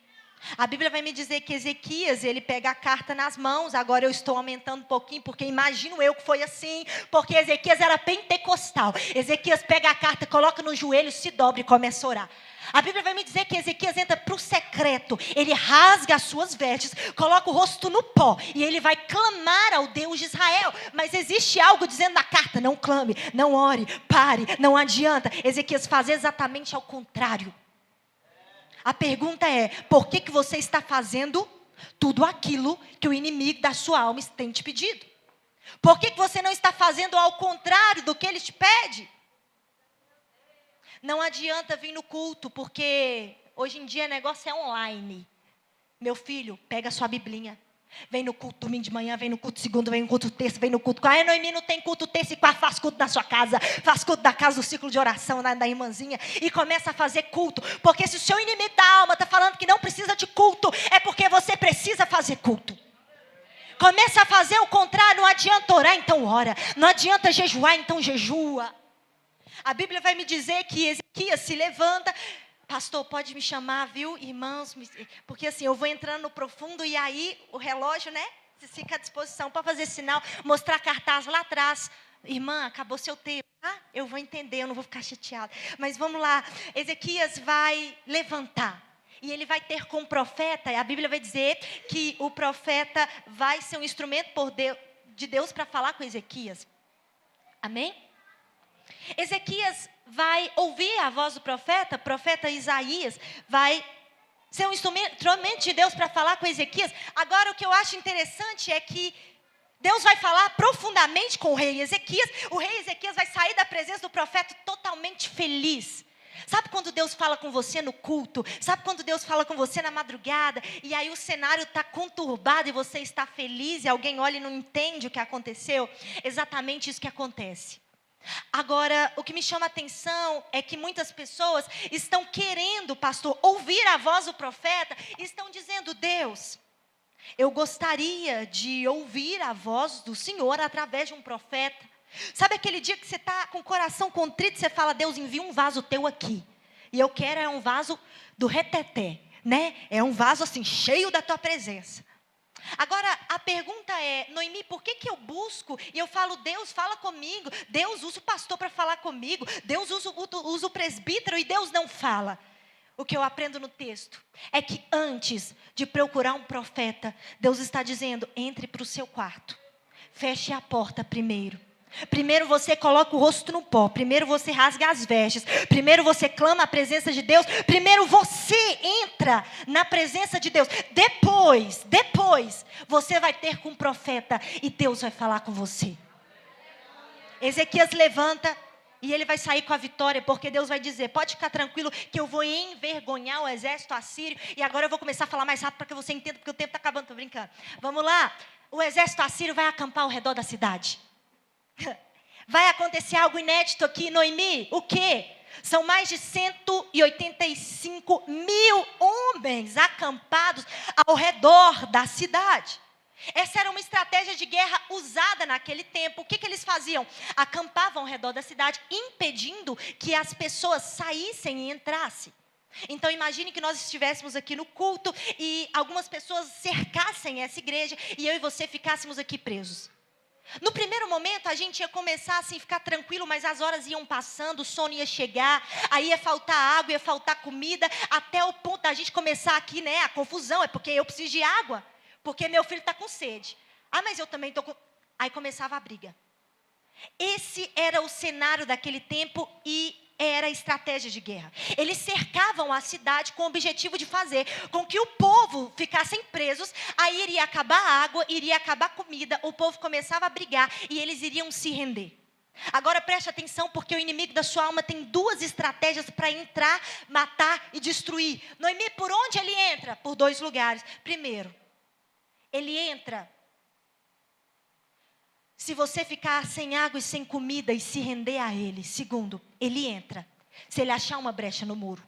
A Bíblia vai me dizer que Ezequias, ele pega a carta nas mãos. Agora eu estou aumentando um pouquinho, porque imagino eu que foi assim, porque Ezequias era pentecostal. Ezequias pega a carta, coloca no joelho, se dobra e começa a orar. A Bíblia vai me dizer que Ezequias entra para o secreto. Ele rasga as suas vestes, coloca o rosto no pó e ele vai clamar ao Deus de Israel. Mas existe algo dizendo na carta: não clame, não ore, pare, não adianta. Ezequias faz exatamente ao contrário. A pergunta é: por que você está fazendo tudo aquilo que o inimigo da sua alma tem te pedido? Por que você não está fazendo ao contrário do que ele te pede? Não adianta vir no culto, porque hoje em dia o negócio é online. Meu filho, pega a sua biblinha. Vem no culto domingo de manhã, vem no culto segundo, vem no culto terça, vem no culto. Ah, Noemi, não tem culto terça e quarta, faz culto na sua casa. Faz culto da casa do ciclo de oração da irmãzinha. E começa a fazer culto. Porque se o seu inimigo da alma está falando que não precisa de culto, é porque você precisa fazer culto. Começa a fazer o contrário. Não adianta orar, então ora. Não adianta jejuar, então jejua. A Bíblia vai me dizer que Ezequias se levanta. Pastor, pode me chamar, viu, irmãos? Porque assim, eu vou entrando no profundo e aí o relógio, né? Você fica à disposição para fazer sinal, mostrar cartaz lá atrás. Irmã, acabou seu tempo. Ah, eu vou entender, eu não vou ficar chateada. Mas vamos lá. Ezequias vai levantar. E ele vai ter com o profeta, a Bíblia vai dizer que o profeta vai ser um instrumento de Deus para falar com Ezequias. Amém? Ezequias vai ouvir a voz do profeta Isaías vai ser um instrumento de Deus para falar com Ezequias. Agora o que eu acho interessante é que Deus vai falar profundamente com o rei Ezequias. O rei Ezequias vai sair da presença do profeta totalmente feliz. Sabe quando Deus fala com você no culto? Sabe quando Deus fala com você na madrugada? E aí o cenário está conturbado e você está feliz e alguém olha e não entende o que aconteceu? Exatamente isso que acontece. Agora, o que me chama a atenção é que muitas pessoas estão querendo, pastor, ouvir a voz do profeta e estão dizendo: Deus, eu gostaria de ouvir a voz do Senhor através de um profeta. Sabe aquele dia que você está com o coração contrito, você fala: Deus, envia um vaso teu aqui. E eu quero um vaso do reteté, né? É um vaso assim, cheio da tua presença. Agora, a pergunta é, Noemi, por que eu busco e eu falo, Deus fala comigo, Deus usa o pastor para falar comigo, Deus usa o presbítero e Deus não fala? O que eu aprendo no texto é que antes de procurar um profeta, Deus está dizendo, entre para o seu quarto, feche a porta primeiro. Primeiro você coloca o rosto no pó. Primeiro você rasga as vestes. Primeiro você clama a presença de Deus. Primeiro você entra na presença de Deus. Depois, você vai ter com um profeta e Deus vai falar com você. Ezequias levanta e ele vai sair com a vitória, porque Deus vai dizer, pode ficar tranquilo que eu vou envergonhar o exército assírio. E agora eu vou começar a falar mais rápido para que você entenda, porque o tempo está acabando, estou brincando. Vamos lá, o exército assírio vai acampar ao redor da cidade. Vai acontecer algo inédito aqui, Noemi. O quê? São mais de 185 mil homens acampados ao redor da cidade. Essa era uma estratégia de guerra usada naquele tempo. O que eles faziam? Acampavam ao redor da cidade, impedindo que as pessoas saíssem e entrassem. Então imagine que nós estivéssemos aqui no culto e algumas pessoas cercassem essa igreja e eu e você ficássemos aqui presos. No primeiro momento a gente ia começar assim, ficar tranquilo, mas as horas iam passando, o sono ia chegar, aí ia faltar água, ia faltar comida, até o ponto da gente começar aqui, né, a confusão, é porque eu preciso de água, porque meu filho está com sede. Ah, mas eu também estou com... Aí começava a briga. Esse era o cenário daquele tempo e era a estratégia de guerra. Eles cercavam a cidade com o objetivo de fazer com que o povo ficassem presos, aí iria acabar a água, iria acabar a comida, o povo começava a brigar e eles iriam se render. Agora preste atenção, porque o inimigo da sua alma tem duas estratégias para entrar, matar e destruir. Noemi, por onde ele entra? Por dois lugares. Primeiro, ele entra se você ficar sem água e sem comida e se render a ele. Segundo, ele entra se ele achar uma brecha no muro.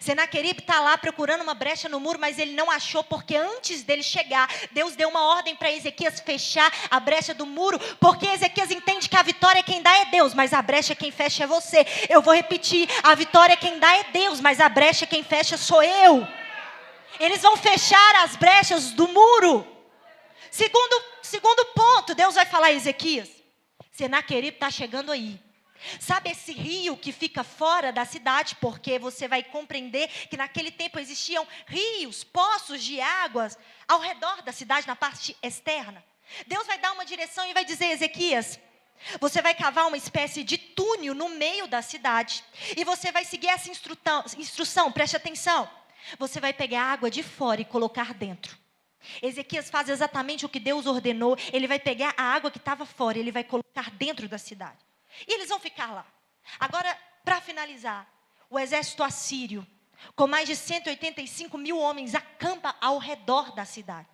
Senaqueribe está lá procurando uma brecha no muro, mas ele não achou, porque antes dele chegar, Deus deu uma ordem para Ezequias fechar a brecha do muro, porque Ezequias entende que a vitória quem dá é Deus, mas a brecha quem fecha é você. Eu vou repetir, a vitória quem dá é Deus, mas a brecha quem fecha sou eu. Eles vão fechar as brechas do muro. Segundo ponto, Deus vai falar a Ezequias, Senaqueribe está chegando aí. Sabe esse rio que fica fora da cidade? Porque você vai compreender que naquele tempo existiam rios, poços de águas ao redor da cidade, na parte externa. Deus vai dar uma direção e vai dizer, Ezequias, você vai cavar uma espécie de túnel no meio da cidade. E você vai seguir essa instrução, preste atenção. Você vai pegar a água de fora e colocar dentro. Ezequias faz exatamente o que Deus ordenou. Ele vai pegar a água que estava fora e ele vai colocar dentro da cidade. E eles vão ficar lá. Agora, para finalizar, o exército assírio, com mais de 185 mil homens, acampa ao redor da cidade.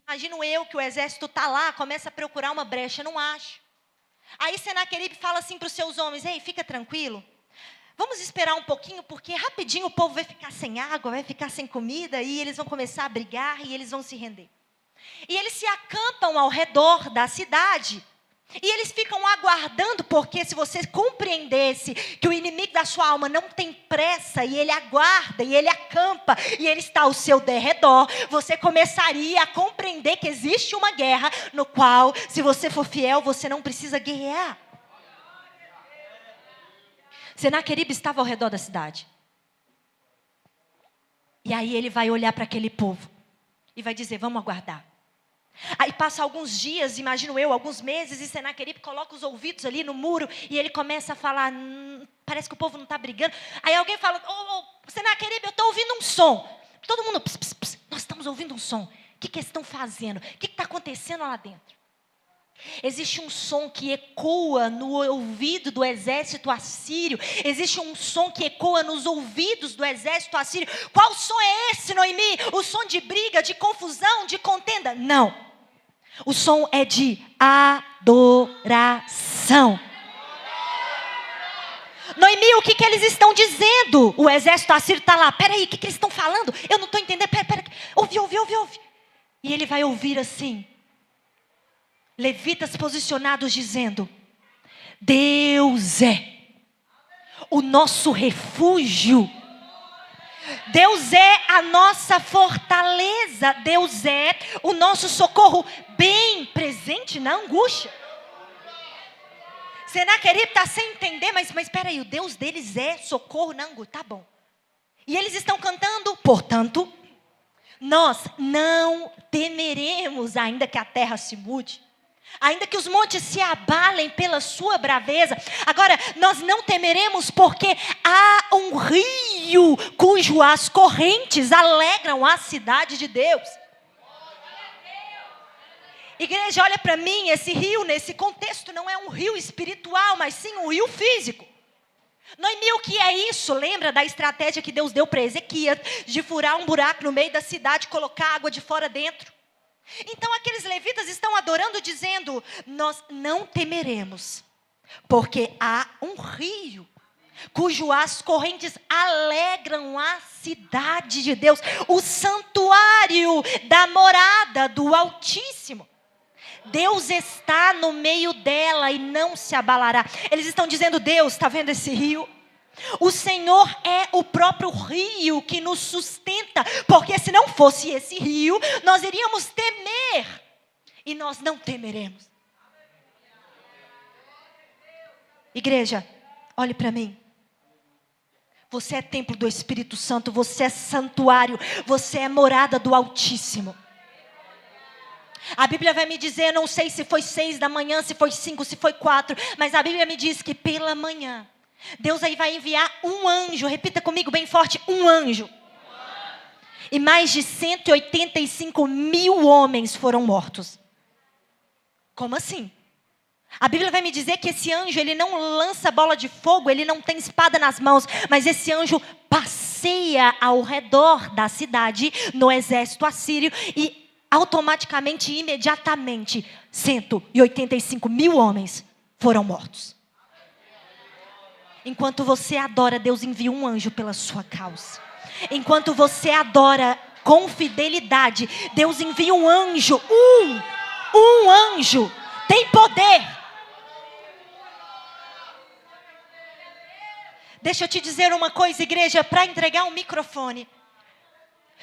Imagino eu que o exército está lá, começa a procurar uma brecha, não acha. Aí Senaqueribe fala assim para os seus homens, ei, fica tranquilo. Vamos esperar um pouquinho, porque rapidinho o povo vai ficar sem água, vai ficar sem comida, e eles vão começar a brigar, e eles vão se render. E eles se acampam ao redor da cidade, e eles ficam aguardando, porque se você compreendesse que o inimigo da sua alma não tem pressa, e ele aguarda, e ele acampa, e ele está ao seu derredor, você começaria a compreender que existe uma guerra, no qual, se você for fiel, você não precisa guerrear. Senaqueribe estava ao redor da cidade. E aí ele vai olhar para aquele povo e vai dizer, vamos aguardar. Aí passa alguns dias, imagino eu, alguns meses, e Senaqueribe coloca os ouvidos ali no muro e ele começa a falar, parece que o povo não está brigando. Aí alguém fala, Senaqueribe, eu estou ouvindo um som. Todo mundo, nós estamos ouvindo um som. O que eles estão fazendo? O que está acontecendo lá dentro? Existe um som que ecoa no ouvido do exército assírio. Existe um som que ecoa nos ouvidos do exército assírio. Qual som é esse, Noemi? O som de briga, de confusão, de contenda? Não. O som é de adoração. Noemi, o que eles estão dizendo? O exército assírio está lá. Peraí, o que eles estão falando? Eu não estou entendendo. Pera. Ouve. E ele vai ouvir assim. Levitas posicionados dizendo, Deus é o nosso refúgio Deus é a nossa fortaleza. Deus é o nosso socorro bem presente na angústia. Senaqueribe está sem entender, mas espera aí, o Deus deles é socorro na angústia. Tá bom. E eles estão cantando, portanto, nós não temeremos, ainda que a terra se mude, ainda que os montes se abalem pela sua braveza. Agora, nós não temeremos porque há um rio as correntes alegram a cidade de Deus. Igreja, olha para mim, esse rio nesse contexto não é um rio espiritual, mas sim um rio físico. Noemi, o que é isso? Lembra da estratégia que Deus deu para Ezequias de furar um buraco no meio da cidade, colocar água de fora dentro? Então aqueles levitas estão adorando, dizendo: nós não temeremos, porque há um rio as correntes alegram a cidade de Deus, o santuário da morada do Altíssimo. Deus está no meio dela e não se abalará. Eles estão dizendo: Deus, está vendo esse rio? O Senhor é o próprio rio que nos sustenta, porque se não fosse esse rio, nós iríamos temer, e nós não temeremos. Igreja, olhe para mim. Você é templo do Espírito Santo, você é santuário, você é morada do Altíssimo. A Bíblia vai me dizer, não sei se foi 6 da manhã, se foi 5, se foi 4, mas a Bíblia me diz que pela manhã, Deus aí vai enviar um anjo, repita comigo bem forte, um anjo. E mais de 185 mil homens foram mortos. Como assim? A Bíblia vai me dizer que esse anjo, ele não lança bola de fogo, ele não tem espada nas mãos, mas esse anjo passeia ao redor da cidade, no exército assírio, e automaticamente, imediatamente, 185 mil homens foram mortos. Enquanto você adora, Deus envia um anjo pela sua causa. Enquanto você adora com fidelidade, Deus envia um anjo, um anjo, tem poder. Deixa eu te dizer uma coisa, igreja, para entregar um microfone.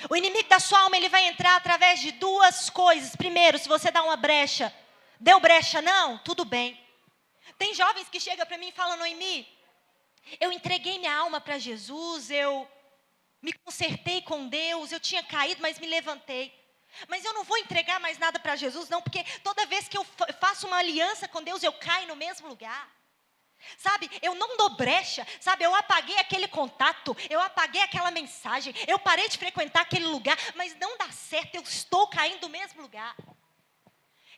O inimigo da sua alma, ele vai entrar através de duas coisas. Primeiro, se você dá uma brecha. Deu brecha não? Tudo bem. Tem jovens que chegam para mim e falam: Noemi, eu entreguei minha alma para Jesus, eu me consertei com Deus, eu tinha caído, mas me levantei. Mas eu não vou entregar mais nada para Jesus não, porque toda vez que eu faço uma aliança com Deus, eu caio no mesmo lugar. Sabe, eu não dou brecha, sabe, eu apaguei aquele contato, eu apaguei aquela mensagem, eu parei de frequentar aquele lugar, mas não dá certo, eu estou caindo no mesmo lugar.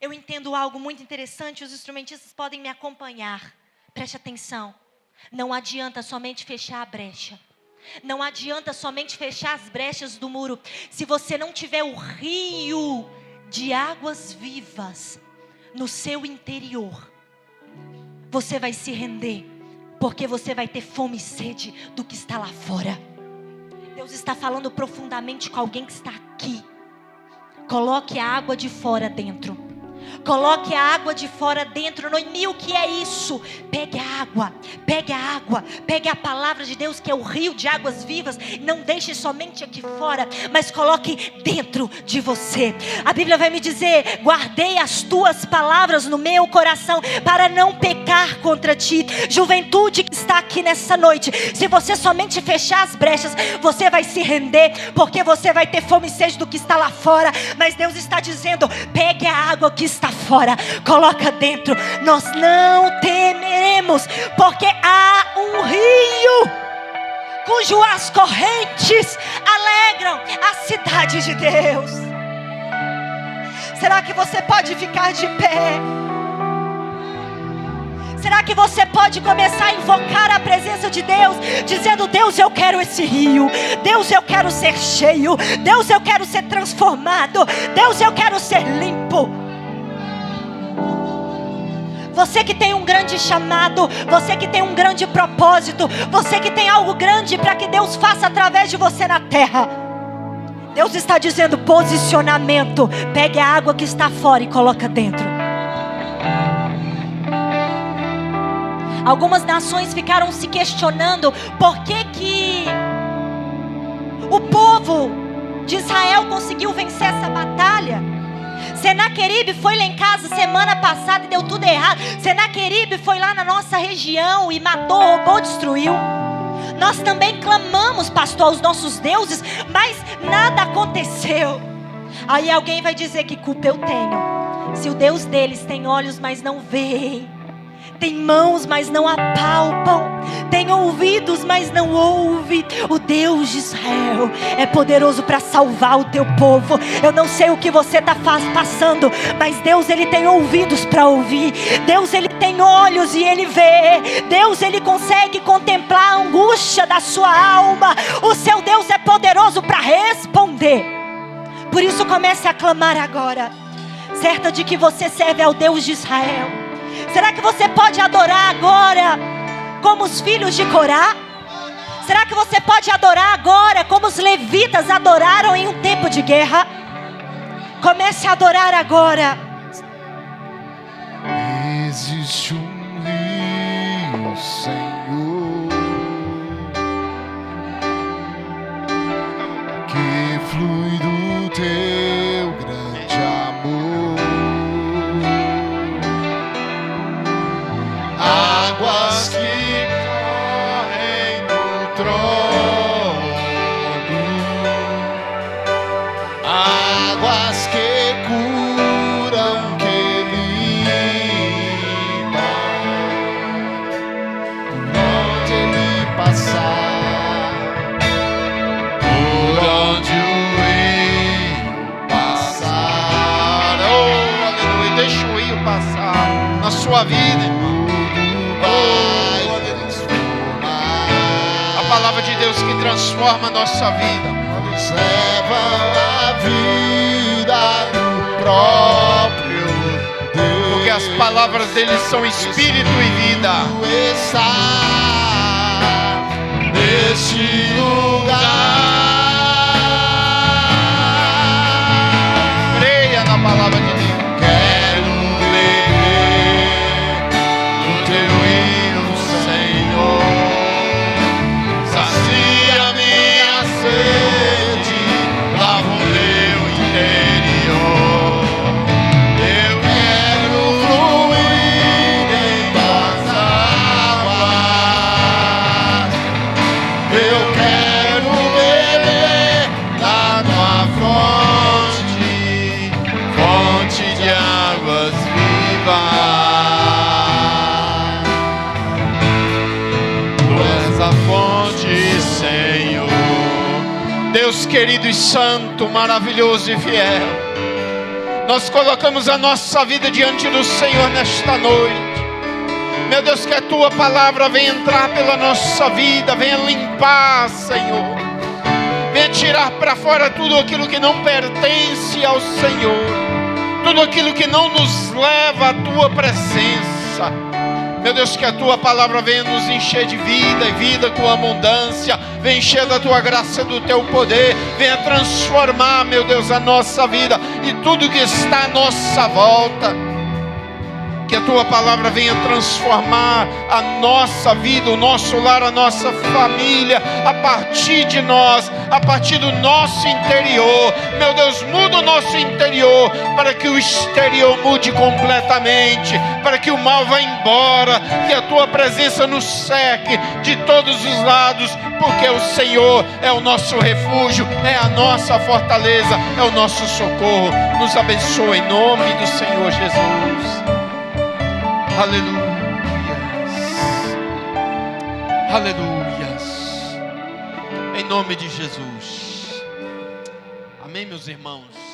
Eu entendo algo muito interessante, os instrumentistas podem me acompanhar, preste atenção, não adianta somente fechar a brecha, não adianta somente fechar as brechas do muro, se você não tiver o rio de águas vivas no seu interior. Você vai se render, porque você vai ter fome e sede do que está lá fora. Deus está falando profundamente com alguém que está aqui. Coloque a água de fora dentro. Coloque a água de fora dentro. Noemi, o que é isso? Pegue a água, pegue a palavra de Deus, que é o rio de águas vivas. Não deixe somente aqui fora, mas coloque dentro de você. A Bíblia vai me dizer: guardei as tuas palavras no meu coração, para não pecar contra ti. Juventude que está aqui nessa noite, se você somente fechar as brechas, você vai se render, porque você vai ter fome e sede do que está lá fora. Mas Deus está dizendo: pegue a água que está fora, coloca dentro. Nós não temeremos, porque há um rio as correntes alegram a cidade de Deus. Será que você pode ficar de pé? Será que você pode começar a invocar a presença de Deus, dizendo: Deus, eu quero esse rio. Deus, eu quero ser cheio. Deus, eu quero ser transformado. Deus, eu quero ser limpo. Você que tem um grande chamado, você que tem um grande propósito, você que tem algo grande para que Deus faça através de você na terra. Deus está dizendo: posicionamento. Pegue a água que está fora e coloca dentro. Algumas nações ficaram se questionando por que povo de Israel conseguiu vencer essa batalha. Senaqueribe foi lá em casa semana passada e deu tudo errado. Senaqueribe foi lá na nossa região e matou, roubou, destruiu. Nós também clamamos, pastor, aos nossos deuses, mas nada aconteceu. Aí alguém vai dizer: que culpa eu tenho? Se o Deus deles tem olhos, mas não veem, tem mãos, mas não apalpam, tem ouvidos, mas não ouve. O Deus de Israel é poderoso para salvar o teu povo. Eu não sei o que você está passando, mas Deus, Ele tem ouvidos para ouvir. Deus, Ele tem olhos e Ele vê. Deus, Ele consegue contemplar a angústia da sua alma. O seu Deus é poderoso para responder. Por isso comece a clamar agora, certa de que você serve ao Deus de Israel. Será que você pode adorar agora como os filhos de Corá? Será que você pode adorar agora como os levitas adoraram em um tempo de guerra? Comece a adorar agora. Existe um rio, Senhor, que flui do teu grande amor. Águas que correm no trono, águas que curam, que limpam, por onde ele passar, por onde o rio passar. Oh, aleluia, deixa o rio passar na sua vida, irmão. A palavra de Deus que transforma a nossa vida, leva a vida do próprio Deus, porque as palavras dele são espírito e vida. Está neste lugar. Creia na palavra de Deus. Deus querido e santo, maravilhoso e fiel, nós colocamos a nossa vida diante do Senhor nesta noite. Meu Deus, que a Tua palavra venha entrar pela nossa vida, venha limpar, Senhor, venha tirar para fora tudo aquilo que não pertence ao Senhor, tudo aquilo que não nos leva à Tua presença. Meu Deus, que a Tua palavra venha nos encher de vida e vida com abundância. Venha encher da Tua graça e do Teu poder. Venha transformar, meu Deus, a nossa vida e tudo que está à nossa volta. Que a Tua palavra venha transformar a nossa vida, o nosso lar, a nossa família, a partir de nós, a partir do nosso interior. Meu Deus, muda o nosso interior para que o exterior mude completamente, para que o mal vá embora, que a Tua presença nos cerque de todos os lados, porque o Senhor é o nosso refúgio, é a nossa fortaleza, é o nosso socorro. Nos abençoa em nome do Senhor Jesus. Aleluias, aleluias, em nome de Jesus. Amém, meus irmãos.